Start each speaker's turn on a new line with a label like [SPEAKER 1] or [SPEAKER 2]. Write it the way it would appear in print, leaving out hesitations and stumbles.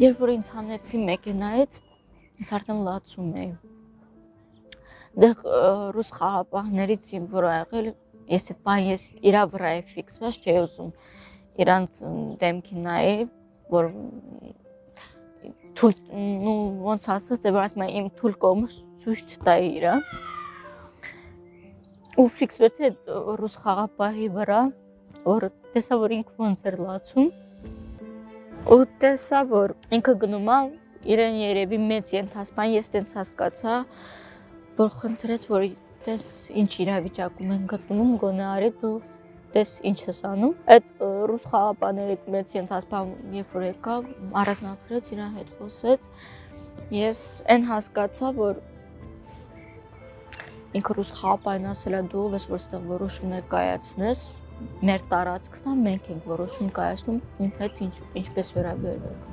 [SPEAKER 1] Երբ որ ինձ հանեցի մեքենայից, ես արդեն լացում էի։ Դեղ ռուս խաղապահներից իմ վրա եղել, ես այդ բան ես իրա վրա է ֆիքսված, չէի ուզում իրանց դեմքի նայել, որ ոնց ասած է, որ ասում եմ իմ թույլ կողմը ցույց չտայի իրանց։ Ու ֆիքսվեց այդ ռուս խաղապահի վրա, որ տեսա, որ ինքը ոնց էր լացում։ Ու տեսա, որ ինքը գնում է իրեն երևի մեծ ենթասպան, ես տենց հասկացա, որ խնդրեց, որ տես ինչ իրավիճակում են գտնում, գոնե արի դու տես ինչ ես անում։ Այդ ռուս խաղապահների մեծ ենթասպան երբ որ եկավ, առանձնացրեց, իրան հետ խոսեց, ես այն հասկացա, որ ինքը ռուս խաղապահին ասել է դու ով ես, որ այստեղ որոշումներ կայացնես, մեր տարածքն է, մենք ենք որոշում կայացնում, իմ հետ ինչպես վերաբերվեք։